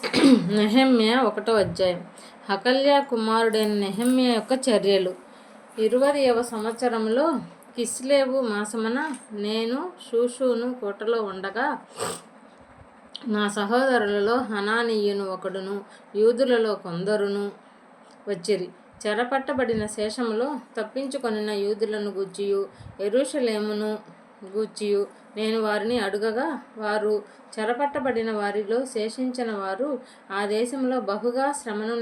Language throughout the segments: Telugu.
నెహెమ్యా 1వ అధ్యాయం. హకల్యా కుమారుడైన నెహెమ్యా యొక్క చర్యలు. 20వ సంవత్సరంలో కిస్లేవు మాసమున నేను షూషును కోటలో ఉండగా నా సహోదరులలో హనానీయును ఒకడును యూదులలో కొందరును వచ్చిరి. చెరపట్టబడిన శేషములో తప్పించుకొనిన యూదులను గూర్చియు యెరూషలేమును గూర్చియు నేను వారిని అడుగగా, వారు చెరపట్టబడిన వారిలో శేషించిన వారు ఆ దేశంలో బహుగా శ్రమను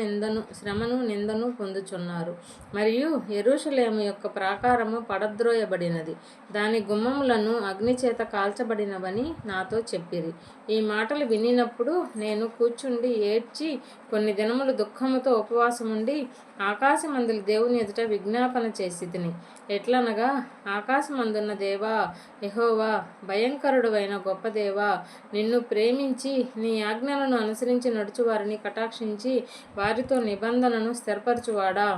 నిందను పొందుచున్నారు. మరియు యెరూషలేము యొక్క ప్రాకారము పడద్రోయబడినది, దాని గుమ్మములను అగ్నిచేత కాల్చబడినవని నాతో చెప్పిరి. ఈ మాటలు వినినప్పుడు నేను కూర్చుండి ఏడ్చి కొన్ని దినములు దుఃఖముతో ఉపవాసముండి ఆకాశమందుల దేవుని ఎదుట విజ్ఞాపన చేసితిని. ఎట్లనగా, ఆకాశమందున్న దేవా యెహోవా, భయంకరుడవైన గొప్ప దేవా, నిన్ను ప్రేమించి నీ ఆజ్ఞలను అనుసరించి నడుచువారిని కటాక్షించి వారితో నిబంధనను స్థిరపరచువాడా,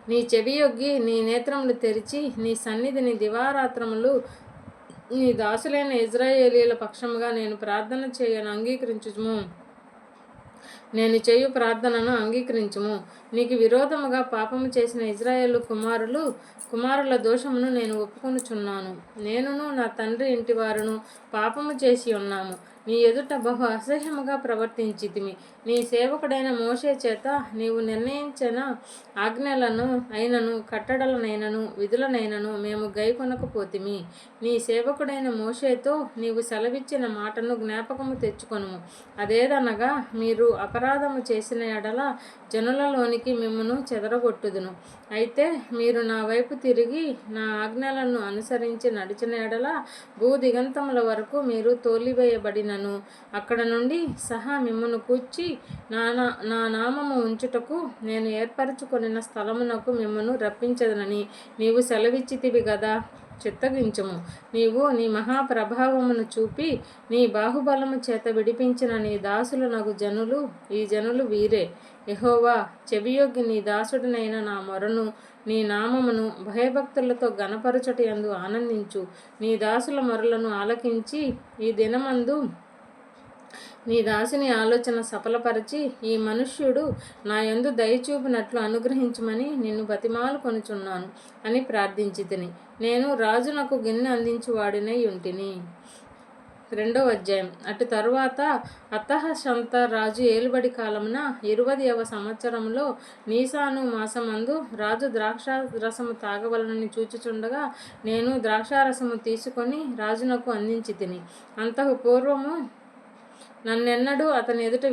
నీ చెవియొగ్గి నీ నేత్రములు తెరిచి నీ సన్నిధిని దివారాత్రములు నీ దాసులైన ఇజ్రాయేలీయుల పక్షముగా నేను ప్రార్థన చేయను అంగీకరించుము. నేను చేయు ప్రార్థనను అంగీకరించుము. నీకు విరోధముగా పాపము చేసిన ఇజ్రాయేలు కుమారుల దోషమును నేను ఒప్పుకొనుచున్నాను. నేనును నా తండ్రి ఇంటి వారును పాపము చేసి ఉన్నాము. నీ ఎదుట బహు అసహ్యముగా ప్రవర్తించితిమి. నీ సేవకుడైన మోషే చేత నీవు నిర్ణయించిన ఆజ్ఞలను అయినను కట్టడలనైనను విధులనైనను మేము గైకొనకపోతిమి. నీ సేవకుడైన మోషేతో నీవు సెలవిచ్చిన మాటను జ్ఞాపకము తెచ్చుకొనుము. అదేదనగా, మీరు అపరాధము చేసిన ఎడల జనులలోనికి మిమ్మును చెదరగొట్టుదును. అయితే మీరు నా వైపు తిరిగి నా ఆజ్ఞలను అనుసరించి నడిచిన ఎడల భూదిగంతముల వరకు మీరు తోలివేయబడినను అక్కడ నుండి సహా మిమ్మును కూర్చి నా నామము ఉంచుటకు నేను ఏర్పరచుకొనిన స్థలమునకు మిమ్మును రప్పించదనని నీవు సెలవిచ్చితివి గదా. చిత్తగించుము. నీవు నీ మహాప్రభావమును చూపి నీ బాహుబలము చేత విడిపించిన నీ దాసులనగు జనులు ఈ జనులు వీరే. యెహోవా, చెవియొగ్గి నీ దాసుడినైన నా మొరను నీ నామమును భయభక్తులతో గణపరచుట యందు ఆనందించు. నీ దాసుల మొరలను ఆలకించి ఈ దినమందు నీ దాసుని ఆలోచన సఫలపరచి ఈ మనుష్యుడు నా యందు దయచూపినట్లు అనుగ్రహించుమని నిన్ను బతిమాలుకొనుచున్నాను అని ప్రార్థించితిని. నేను రాజునకు గిన్నె అందించువాడినై ఉంటిని. 2వ అధ్యాయం. అటు తరువాత అర్తహషస్త రాజు ఏలుబడి కాలమున 20వ సంవత్సరములో నీసాను మాసమందు రాజు ద్రాక్షారసము తాగవలనని చూచుచుండగా నేను ద్రాక్షారసము తీసుకొని రాజునకు అందించితిని. అంతకు పూర్వము నేనెన్నడూ అతని ఎదుట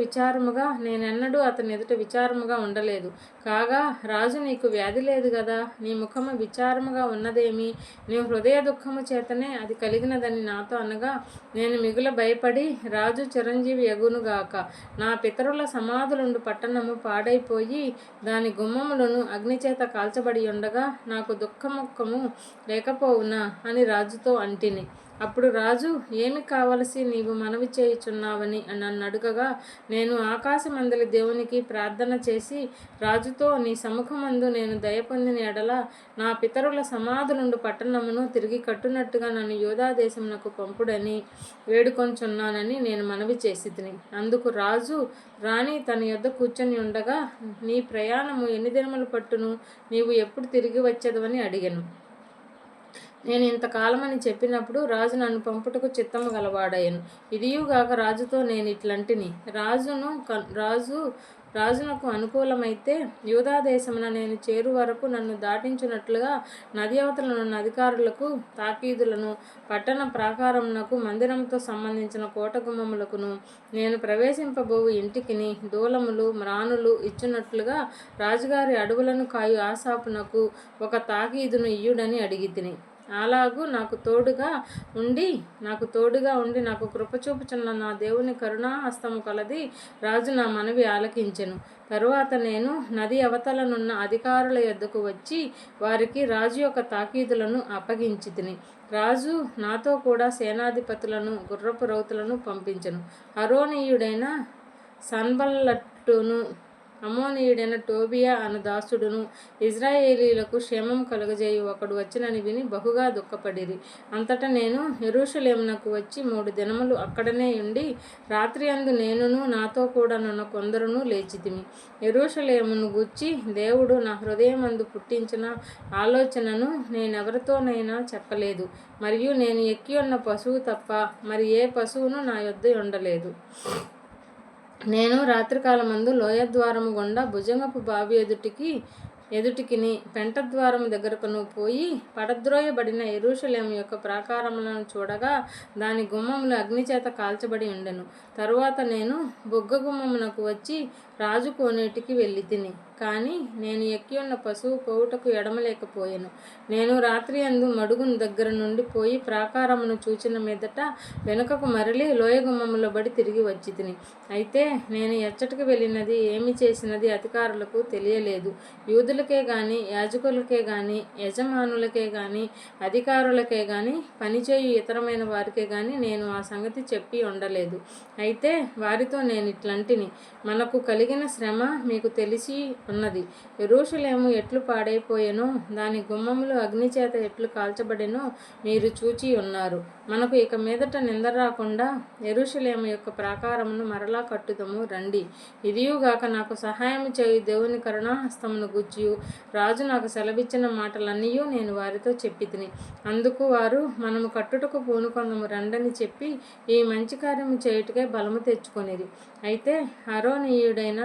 విచారముగా ఉండలేదు. కాగా రాజు, నీకు వ్యాధి లేదు గదా, నీ ముఖము విచారముగా ఉన్నదేమి? నీ హృదయ దుఃఖము చేతనే అది కలిగినదని నాతో అనగా, నేను మిగుల భయపడి, రాజు చిరంజీవి యగునుగాక, నా పితరుల సమాధులుండు పట్టణము పాడైపోయి దాని గుమ్మములను అగ్నిచేత కాల్చబడి ఉండగా నాకు దుఃఖముఖము లేకపోవునా అని రాజుతో అంటిని. అప్పుడు రాజు, ఏమి కావలసి నీవు మనవి చేయుచున్నావని నన్ను అడుగగా, నేను ఆకాశమందలి దేవునికి ప్రార్థన చేసి రాజుతో, నీ సముఖమందు నేను దయ పొందిన ఎడల నా పితరుల సమాధులుండు పట్టణమును తిరిగి కట్టునట్టుగా నన్ను యూదా దేశమునకు పంపుడని వేడుకొంచున్నానని నేను మనవి చేసితిని. అందుకు రాజు, రాణి తన యొద్ద కూర్చొని ఉండగా, నీ ప్రయాణము ఎన్ని దినములు పట్టును? నీవు ఎప్పుడు తిరిగి వచ్చేదవని అడిగెను. నేను ఇంతకాలమని చెప్పినప్పుడు రాజు నన్ను పంపుటకు చిత్తము గలవాడాయను. ఇదియుగాక రాజుతో నేను ఇట్లంటిని, రాజునకు అనుకూలమైతే యూదా దేశమున నేను చేరు వరకు నన్ను దాటించున్నట్లుగా నది అవతలనున్న అధికారులకు తాకీదులను, పట్టణ ప్రాకారమునకు మందిరముతో సంబంధించిన కోట గుమ్మములకును, నేను ప్రవేశింపబోవు ఇంటికిని దూలములు మ్రానులు ఇచ్చున్నట్లుగా రాజుగారి అడవులను కాయు ఆసాపునకు ఒక తాకీదును ఇయ్యుడని అడిగితిని. అలాగూ నాకు తోడుగా ఉండి నాకు కృపచూపుచున్న నా దేవుని కరుణాహస్తము కలది రాజు నా మనవి ఆలకించెను. తరువాత నేను నది అవతలనున్న అధికారుల యొద్దకు వచ్చి వారికి రాజు యొక్క తాకీదులను అప్పగించితిని. రాజు నాతో కూడా సేనాధిపతులను గుర్రపు రౌతులను పంపించెను. హరోనీయుడైన సన్బల్లట్టును అమ్మోనీయుడైన టోబియా అను దాసుడును ఇజ్రాయేలీలకు క్షేమం కలుగజేయు ఒకడు వచ్చినని విని బహుగా దుఃఖపడిరి. అంతటా నేను యెరూషలేమునకు వచ్చి 3 దినములు అక్కడనే ఉండి రాత్రి అందు నేనును నాతో కూడా నున్న కొందరును లేచితిమి. యెరూషలేమును గూర్చి దేవుడు నా హృదయమందు పుట్టించిన ఆలోచనను నేనెవరితోనైనా చెప్పలేదు, మరియు నేను ఎక్కి ఉన్న పశువు తప్ప మరి ఏ పశువును నా యొద్ద ఉండలేదు. నేను రాత్రికాలమందు లోయద్వారము గుండా భుజంగపు బావి ఎదుటికిని పెంట ద్వారము దగ్గరకును పోయి పడద్రోయబడిన యెరూషలేము యొక్క ప్రాకారములను చూడగా దాని గుమ్మములు అగ్నిచేత కాల్చబడి ఉండెను. తరువాత నేను బుగ్గ గుమ్మమునకు వచ్చి రాజు కోనేటికి వెళ్ళి తిని, కానీ నేను ఎక్కి ఉన్న పశువు పోవుటకు ఎడమలేకపోయాను. నేను రాత్రి అందు మడుగును దగ్గర నుండి పోయి ప్రాకారమును చూచిన మీదట వెనుకకు మరలి లోయ గుమ్మములో బడి తిరిగి వచ్చి తిని. అయితే నేను ఎచ్చటికి వెళ్ళినది ఏమి చేసినది అధికారులకు తెలియలేదు. యూదులకే గాని యాజకులకే గాని యజమానులకే గాని అధికారులకే గాని పనిచేయు ఇతరమైన వారికే గాని నేను ఆ సంగతి చెప్పి ఉండలేదు. అయితే వారితో నేను ఇట్లంటిని, మనకు కలిగిన శ్రమ మీకు తెలిసి ఉన్నది. యెరూషలేము ఎట్లు పాడైపోయెనో, దాని గుమ్మములు అగ్నిచేత ఎట్లు కాల్చబడెనో మీరు చూచి ఉన్నారు. మనకు ఇక మీదట నింద రాకుండా యెరూషలేము యొక్క ప్రాకారమును మరలా కట్టుదము రండి. ఇదియుగాక నాకు సహాయము చేయు దేవుని కరుణాహస్తమును గూర్చియు రాజు నాకు సెలవిచ్చిన మాటలన్నీ నేను వారితో చెప్పి తిని. అందుకు వారు మనము కట్టుటకు పూనుకొందము రండని చెప్పి ఈ మంచి కార్యము చేయుటకై బలము తెచ్చుకొనిరి. అయితే హరోనీయుడైన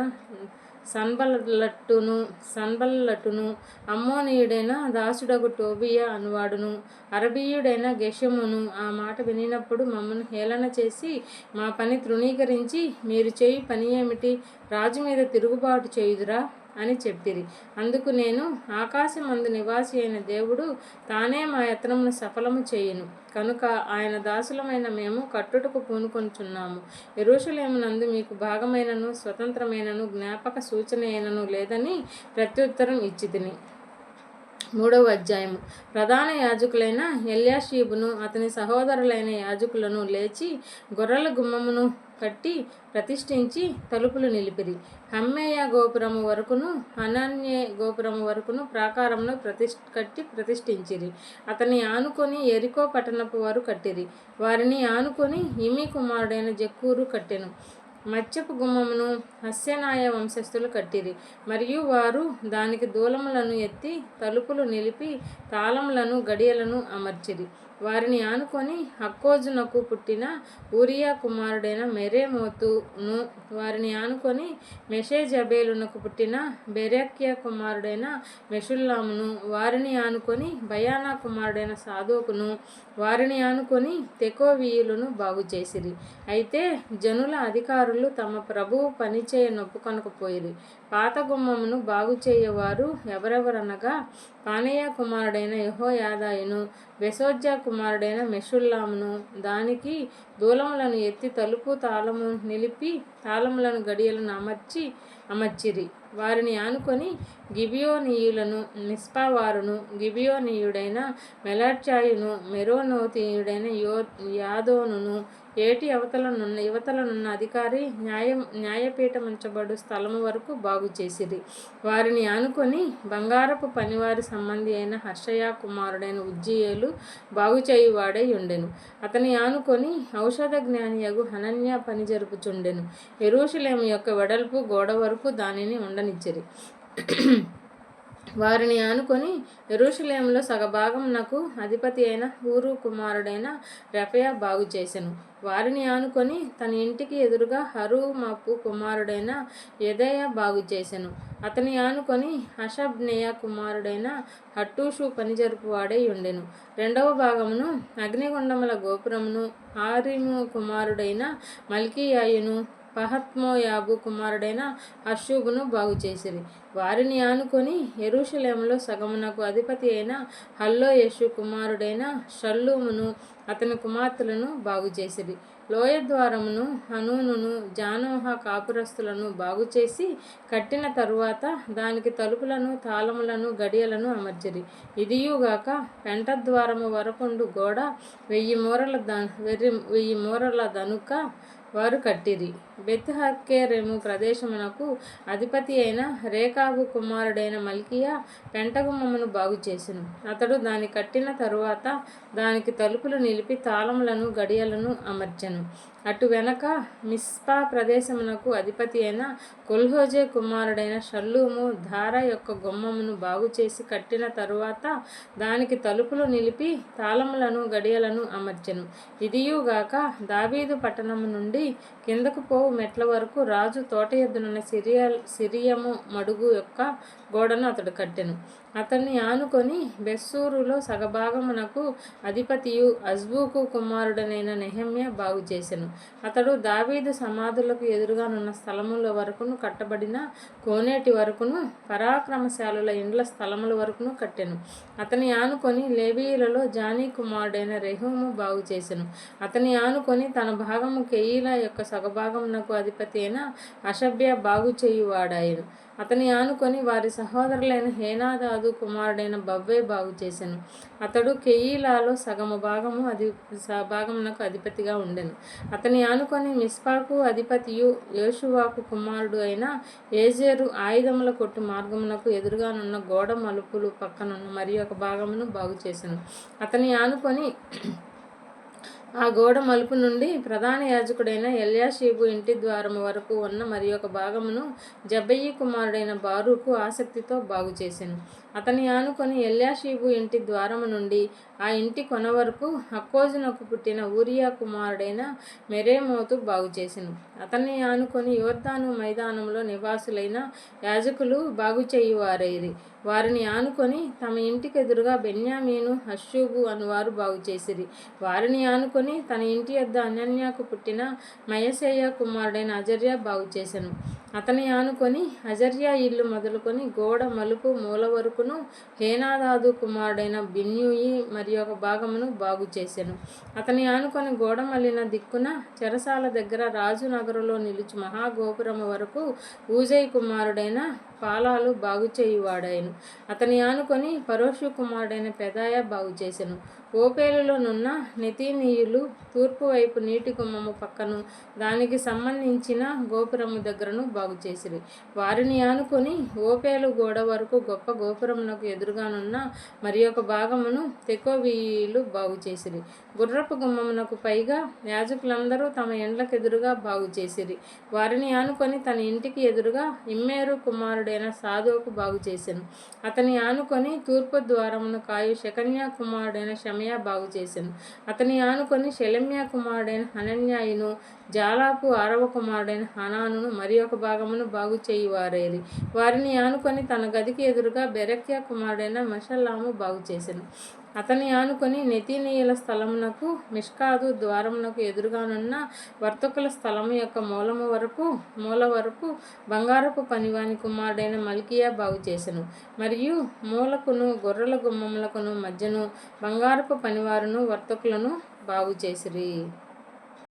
సన్బల్లటును అమ్మోనీయుడైన దాసుడగు టోబియా అనువాడును అరబీయుడైన గెషెమును ఆ మాట వినినప్పుడు మమ్మను హేళన చేసి మా పని తృణీకరించి, మీరు చేయు పని ఏమిటి? రాజు మీద తిరుగుబాటు చేయుదురా అని చెప్పిరి. అందుకు నేను, ఆకాశమందు నివాసి అయిన దేవుడు తానే మా యత్నమును సఫలము చేయును కనుక ఆయన దాసులమైన మేము కట్టుటకు పూనుకొనుచున్నాము. యెరూషలేమునందు మీకు భాగమైనను స్వతంత్రమైనను జ్ఞాపక సూచన అయినను లేదని ప్రత్యుత్తరం ఇచ్చి తిని. 3వ అధ్యాయము. ప్రధాన యాజకులైన ఎల్యాషీబును అతని సహోదరులైన యాజకులను లేచి గొర్రెల గుమ్మమును కట్టి ప్రతిష్ఠించి తలుపులు నిలిపిరి. హమ్మేయ గోపురము వరకును హనన్యే గోపురము వరకును ప్రాకారమును కట్టి ప్రతిష్ఠించిరి. అతని ఆనుకొని ఎరికో పట్టణపు వారు కట్టిరి. వారిని ఆనుకొని ఇమి కుమారుడైన జక్కూరు కట్టెను. మత్స్యపు గుమ్మమును హస్సెనాయ వంశస్థులు కట్టిరి. మరియు వారు దానికి దూలములను ఎత్తి తలుపులు నిలిపి తాళములను గడియలను అమర్చిరి. వారిని ఆనుకొని హక్కోజునకు పుట్టిన ఊరియా కుమారుడైన మెరేమోతును, వారిని ఆనుకొని మెషేజబేలునకు పుట్టిన బెరెక్యా కుమారుడైన మెషుల్లామును, వారిని ఆనుకొని బయానా కుమారుడైన సాదోకును, వారిని ఆనుకొని తెకోవీయులను బాగు చేసిరి. అయితే జనుల అధికారులు తమ ప్రభువు పనిచేయ నొప్పుకొనకపోయిరి. పాత గుమ్మమును బాగు చేయవారు ఎవరెవరనగా పానెయ కుమారుడైన యెహోయాదాయును, బెసోజ్జా కుమారుడైన మెషుల్లామును. దానికి దూలములను ఎత్తి తలుపు తాళము నిలిపి తాళములను గడియలను అమర్చిరి. వారిని ఆనుకొని గిబియోనీయులను, మిస్పావారును, గిబియోనీయుడైన మెలర్చాయును, మెరోనోతీయుడైన యాదోనును, ఏటి యువతలనున్న అధికారి న్యాయపీఠముంచబడు స్థలము వరకు బాగు చేసిరి. వారిని ఆనుకొని బంగారపు పనివారి సంబంధి అయిన హర్షయా కుమారుడైన ఉజ్జీయేలు బాగు చేయువాడై ఉండెను. అతని ఆనుకొని ఔషధ జ్ఞానియగు హనన్యా పని జరుపుచుండెను. యెరూషలేము యొక్క వెడల్పు గోడ వరకు దానిని ఉండనిచ్చిరి. వారిని ఆనుకొని యెరూషలేములో సగభాగమునకు అధిపతి అయిన హూరు కుమారుడైన రెఫయా బాగు చేసెను. వారిని ఆనుకొని తన ఇంటికి ఎదురుగా హరుమపు కుమారుడైన యెదయా బాగు చేసెను. అతని ఆనుకొని హషబ్నెయ కుమారుడైన హట్టూషు పనిజరుపువాడై ఉండెను. 2వ భాగమును అగ్నిగుండముల గోపురమును హారిము కుమారుడైన మల్కీయాయును, పహత్మోయాబు కుమారుడైన హషూబును బాగు చేసిరి. వారిని ఆనుకొని యెరూషలేములో సగమునకు అధిపతి అయిన హల్లోయెషు కుమారుడైన షల్లూమును అతని కుమార్తెలను బాగు చేసిరి. లోయద్వారమును హనూనును జానోహ కాపురస్తులను బాగుచేసి కట్టిన తరువాత దానికి తలుపులను తాళములను గడియలను అమర్చిరి. ఇదియుగాక పెంట ద్వారము వరకుండు గోడ 1000 మూరల దనుక వారు కట్టిరి. బెత్‌హక్కెరెము ప్రదేశమునకు అధిపతి అయిన రేకాబు కుమారుడైన మల్కీయా పెంటగుమ్మమును బాగుచేసెను. అతడు దాని కట్టిన తరువాత దానికి తలుపులు నిలిపి తాళములను గడియలను అమర్చెను. అటు వెనక మిస్పా ప్రదేశమునకు అధిపతి అయిన కొల్హోజే కుమారుడైన షల్లూము ధార యొక్క గుమ్మమును బాగుచేసి కట్టిన తరువాత దానికి తలుపులు నిలిపి తాళములను గడియలను అమర్చెను. ఇదియుగాక దావీదు పట్టణము నుండి కిందకు పోవు మెట్ల వరకు రాజు తోట యొద్దనున్న సిరియము మడుగు యొక్క గోడను అతడు కట్టెను. అతన్ని ఆనుకొని బెస్సూరులో సగభాగమునకు అధిపతియు అజ్బూకు కుమారుడనైన నెహెమ్యా బాగు చేసెను. అతడు దావీదు సమాధులకు ఎదురుగానున్న స్థలముల వరకును కట్టబడిన కోనేటి వరకును పరాక్రమశాలుల ఇండ్ల స్థలముల వరకును కట్టెను. అతని ఆనుకొని లేవీయులలో జానీ కుమారుడైన రెహూము బాగు చేసెను. అతని ఆనుకొని తన భాగము కెయీలా యొక్క సగభాగమునకు అధిపతి అయిన హషబ్యా బాగు చేయువాడాయెను. అతని ఆనుకొని వారి సహోదరులైన హేనాదాదు కుమారుడైన బవ్వే బాగు చేసెను. అతడు కెయీలాలో సగము భాగమునకు అధిపతిగా ఉండెను. అతని ఆనుకొని మిస్పాకు అధిపతియు యోషువాకు కుమారుడు అయిన ఏజేరు ఆయుధముల కొట్టు మార్గమునకు ఎదురుగానున్న గోడ మలుపులు పక్కనున్న మరి ఒక భాగమును బాగు చేసెను. అతని ఆనుకొని ఆ గోడ మలుపు నుండి ప్రధాన యాజకుడైన ఎల్యాషీబు ఇంటి ద్వారము వరకు ఉన్న మరి ఒక భాగమును జబ్బయి కుమారుడైన బారూకు ఆసక్తితో బాగు చేసెను. అతని ఆనుకొని ఎల్యాషీబు ఇంటి ద్వారము నుండి ఆ ఇంటి కొన వరకు హక్కోజునకు పుట్టిన ఊరియా కుమారుడైన మెరేమోతు బాగు చేసెను. అతన్ని ఆనుకొని యోర్దాను మైదానంలో నివాసులైన యాజకులు బాగు చేయువారైరి. వారిని ఆనుకొని తమ ఇంటికి ఎదురుగా బెన్యామీను హషూబు అనువారు బాగు చేసిరి. వారిని ఆనుకొని తన ఇంటి యొద్ద అనన్యాకు పుట్టిన మయసేయ కుమారుడైన అజర్యా బాగు చేసెను. అతని ఆనుకొని అజర్యా ఇల్లు మొదలుకొని గోడ మలుపు మూల వరకును హేనాదాదు కుమారుడైన బిన్యూయి మరి ఒక భాగమును బాగు చేసెను. అతని ఆనుకొని గోడ మలిన దిక్కున చెరసాల దగ్గర రాజు నగరులో నిలుచు మహాగోపురము వరకు ఊజై కుమారుడైన పాలాలు బాగు చేయువాడాయను. అతని ఆనుకొని పరోషు కుమారుడైన పెదాయ బాగు చేసెను. ఓపేలులోనున్న నెతీనీయులు తూర్పు వైపు నీటి గుమ్మము పక్కను దానికి సంబంధించిన గోపురము దగ్గరను బాగు చేసిరి. వారిని ఆనుకొని ఓపేలు గోడ వరకు గొప్ప గోపురమునకు ఎదురుగానున్న మరి ఒక భాగమును తెకోవీయులు బాగు చేసిరి. గుర్రపు గుమ్మమునకు పైగా యాజకులందరూ తమ ఎండ్లకెదురుగా బాగు చేసిరి. వారిని ఆనుకొని తన ఇంటికి ఎదురుగా ఇమ్మేరు కుమారుడైన సాదోకు బాగు చేసెను. అతని ఆనుకొని తూర్పు ద్వారమును కాయు షెకన్యా కుమారుడైన షమయా బాగు చేసెను. అతని ఆనుకొని షెలెమ్యా కుమారుడైన హనన్యాయును జాలాపు 6వ కుమారుడైన హనానును మరి ఒక భాగమును బాగు చేయువారైరి. వారిని ఆనుకొని తన గదికి ఎదురుగా బెరెక్యా కుమారుడైన మెషల్లాము బాగు చేసెను. అతని ఆనుకొని నెతీనీయుల స్థలమునకు మిష్కాదు ద్వారమునకు ఎదురుగానున్న వర్తకుల స్థలము యొక్క మూల వరకు బంగారపు పనివాని కుమారుడైన మల్కీయా బాగు చేసెను. మరియు మూలకును గొర్రెల గుమ్మములకును మధ్యను బంగారపు పనివారును వర్తకులను బాగు చేసిరి.